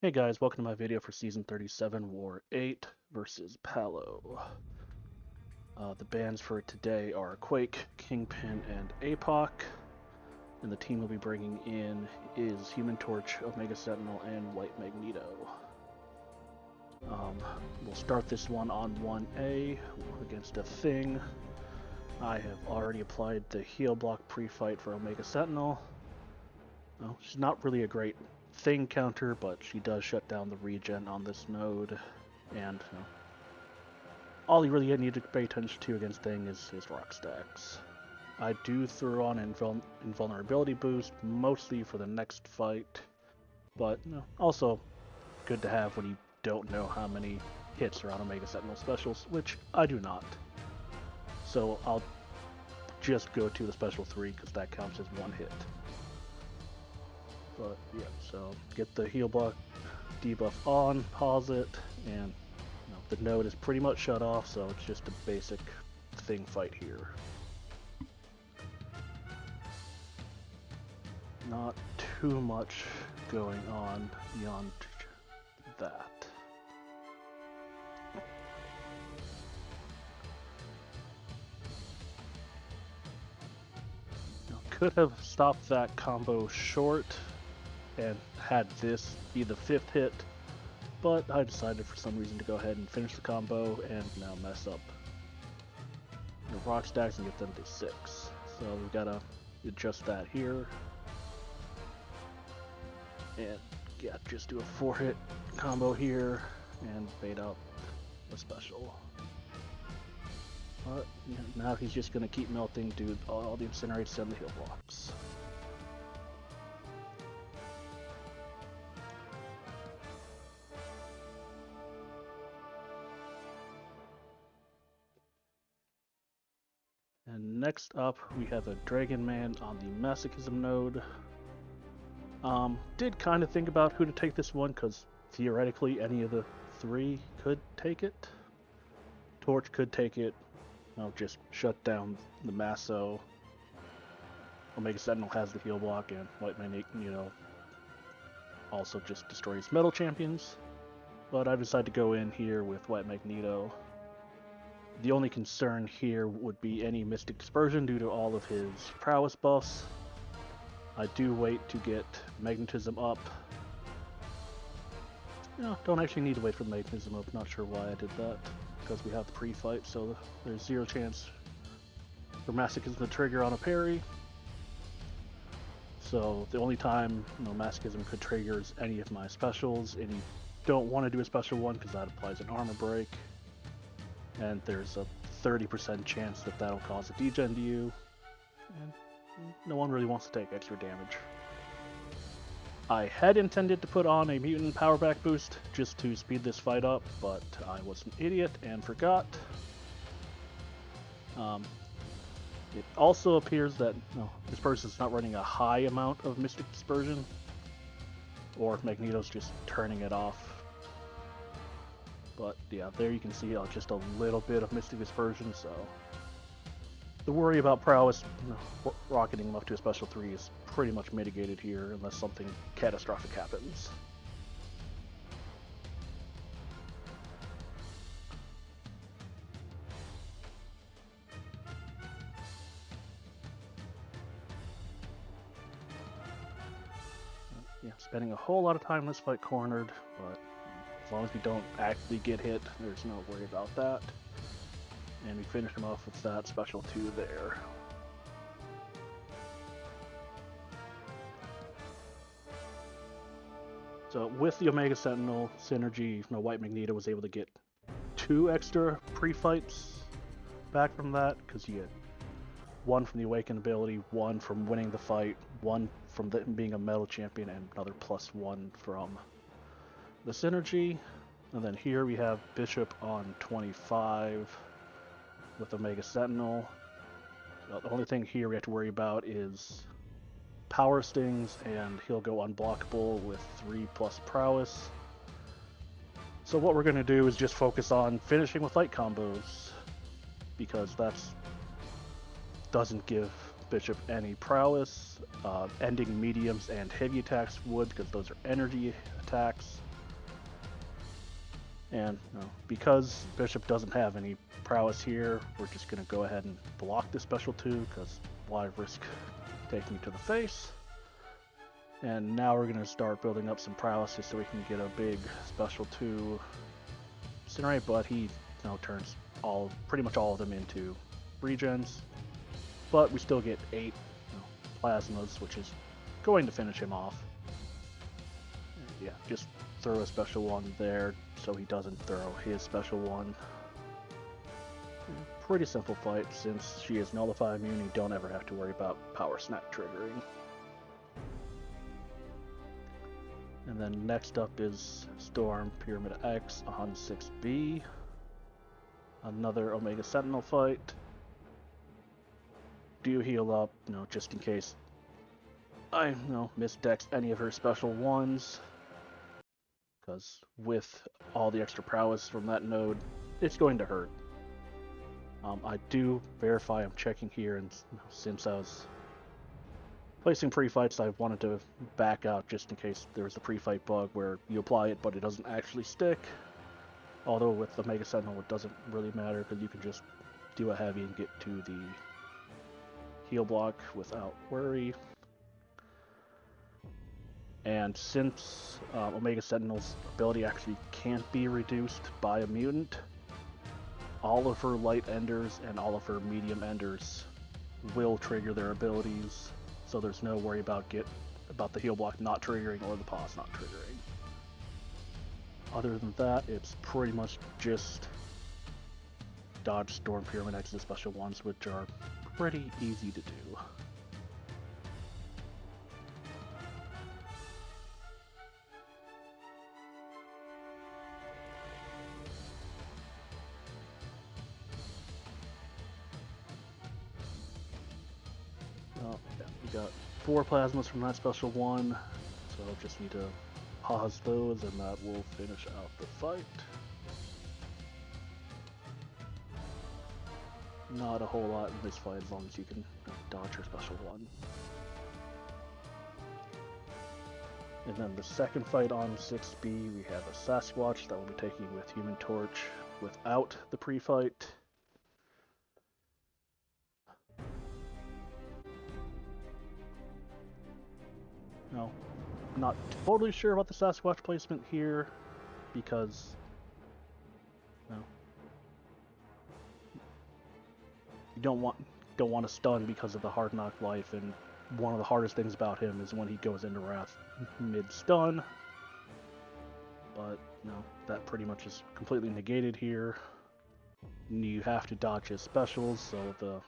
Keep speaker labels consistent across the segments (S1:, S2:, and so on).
S1: Hey guys, welcome to my video for Season 37 War 8 versus PALO. The bands for today are Quake, Kingpin, and APOC, and the team we'll be bringing in is Human Torch, Omega Sentinel, and White Magneto. We'll start this one on 1A against a Thing. I have already applied the heal block pre-fight for Omega Sentinel. Well, she's not really a great Thing counter, but she does shut down the regen on this node, and all you really need to pay attention to against Thing is his rock stacks. I do throw on invulnerability boost, mostly for the next fight, but also good to have when you don't know how many hits are on Omega Sentinel specials, which I do not. So I'll just go to the special 3 because that counts as one hit. But yeah, so get the heal block debuff on, pause it, and the node is pretty much shut off, so it's just a basic Thing fight here. Not too much going on beyond that. Could have stopped that combo short and had this be the 5th hit, but I decided for some reason to go ahead and finish the combo and now mess up the rock stacks and get them to 6. So we've got to adjust that here. And yeah, just do a 4-hit combo here and bait out the special. But now he's just going to keep melting, do all the incinerates and the heal blocks. And next up, we have a DragonMan on the Masochism node. Did kind of think about who to take this one, because theoretically any of the 3 could take it. Torch could take it, just shut down the Maso. Omega Sentinel has the heal block, and White Magneto also just destroys metal champions. But I decided to go in here with White Magneto. The only concern here would be any Mystic Dispersion due to all of his prowess buffs. I do wait to get Magnetism up. Don't actually need to wait for the Magnetism up, not sure why I did that. Because we have the pre-fight, so there's 0 chance for Masochism to trigger on a parry. So the only time Masochism could trigger is any of my specials, and you don't want to do a special one because that applies an armor break. And there's a 30% chance that that'll cause a degen to you, and no one really wants to take extra damage. I had intended to put on a mutant power back boost just to speed this fight up, but I was an idiot and forgot. It also appears that this person's not running a high amount of Mystic Dispersion, or Magneto's just turning it off. But yeah, there you can see just a little bit of Mystic Dispersion, so the worry about prowess rocketing him up to a special 3 is pretty much mitigated here, unless something catastrophic happens. Yeah, spending a whole lot of time in this fight cornered, but as long as we don't actually get hit, there's no worry about that. And we finish him off with that special 2 there. So with the Omega Sentinel synergy, White Magneto was able to get 2 extra pre-fights back from that, because you get 1 from the Awakened ability, 1 from winning the fight, 1 from being a metal champion, and another +1 from the synergy. And then here we have Bishop on 25 with Omega Sentinel. The only thing here we have to worry about is power stings, and he'll go unblockable with 3+ prowess. So what we're going to do is just focus on finishing with light combos, because that's doesn't give Bishop any prowess. Ending mediums and heavy attacks would, because those are energy attacks. And because Bishop doesn't have any prowess here, we're just going to go ahead and block the special 2, because why risk taking it to the face? And now we're going to start building up some prowess just so we can get a big special 2 incinerate, but he turns pretty much all of them into regens. But we still get 8 plasmas, which is going to finish him off. Yeah, just throw a special 1 there so he doesn't throw his special 1. Pretty simple fight, since she is nullify immune, you don't ever have to worry about power snack triggering. And then next up is Storm Pyramid X on 6B. Another Omega Sentinel fight. Do heal up, just in case I misdex any of her special 1s. Because with all the extra prowess from that node, it's going to hurt. I do verify I'm checking here, and since I was placing pre-fights, I wanted to back out just in case there was a pre-fight bug where you apply it but it doesn't actually stick. Although with the Mega Sentinel it doesn't really matter, because you can just do a heavy and get to the heal block without worry. And since Omega Sentinel's ability actually can't be reduced by a mutant, all of her light enders and all of her medium enders will trigger their abilities, so there's no worry about the heal block not triggering or the pause not triggering. Other than that, it's pretty much just dodge Storm Pyramid X's special 1s, which are pretty easy to do. Yeah, we got 4 plasmas from that special 1, so just need to pause those and that will finish out the fight. Not a whole lot in this fight as long as you can dodge her special 1. And then the second fight on 6B, we have a Sasquatch that we'll be taking with Human Torch without the pre-fight. No, I'm not totally sure about the Sasquatch placement here, because you don't want to stun because of the hard knock life, and one of the hardest things about him is when he goes into wrath mid-stun. But that pretty much is completely negated here. You have to dodge his specials, so the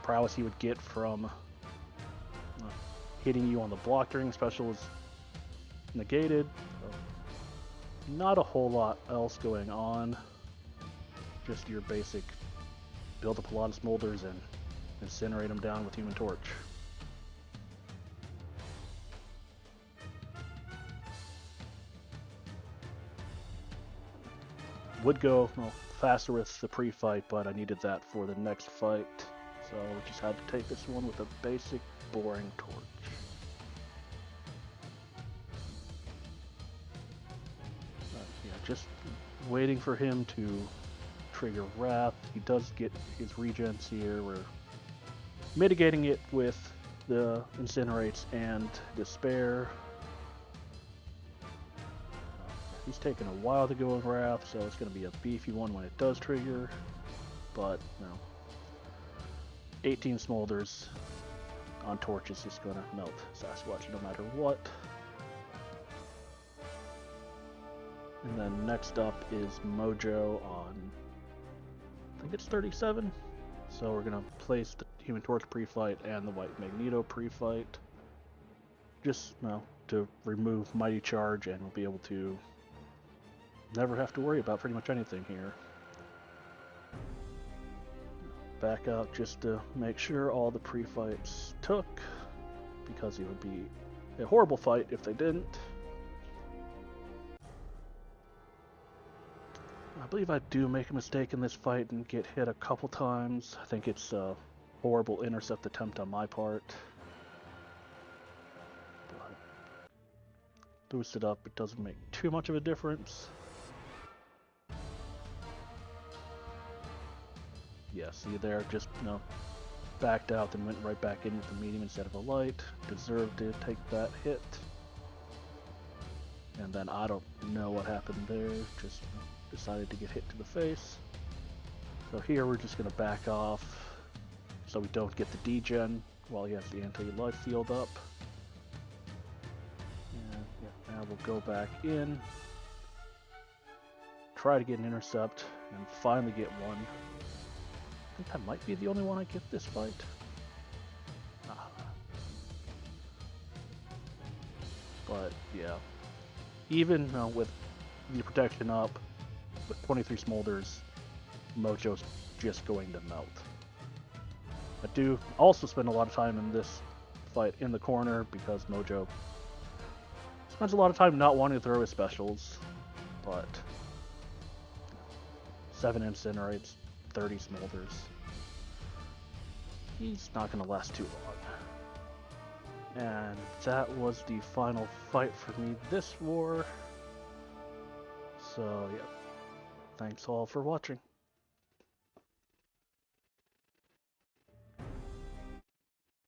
S1: prowess he would get from hitting you on the block during special is negated. So not a whole lot else going on. Just your basic build up a lot of smolders and incinerate them down with Human Torch. Would go faster with the pre-fight, but I needed that for the next fight, so we just had to take this one with a basic boring torch. Yeah, just waiting for him to trigger Wrath. He does get his regens here. We're mitigating it with the Incinerates and Despair. He's taking a while to go in Wrath, so it's going to be a beefy one when it does trigger. But, 18 smolders on Torch is just going to melt Sasquatch no matter what. And then next up is Mojo on, I think it's 37. So we're going to place the Human Torch pre-fight and the White Magneto pre-fight. Just, to remove Mighty Charge, and we'll be able to never have to worry about pretty much anything here. Back out just to make sure all the pre-fights took, because it would be a horrible fight if they didn't. I believe I do make a mistake in this fight and get hit a couple times. I think it's a horrible intercept attempt on my part. But boost it up, it doesn't make too much of a difference. Yeah, see there, just, backed out and went right back in with the medium instead of a light. Deserved to take that hit. And then I don't know what happened there, just decided to get hit to the face. So here we're just going to back off so we don't get the degen while he has the anti-life field up. And yeah, now we'll go back in, try to get an intercept, and finally get one. I think that might be the only one I get this fight. But yeah, even with the protection up, with 23 smolders, Mojo's just going to melt. I do also spend a lot of time in this fight in the corner because Mojo spends a lot of time not wanting to throw his specials, but 7 incinerates, 30 smolders. He's not going to last too long. And that was the final fight for me this war. So yeah, thanks all for watching.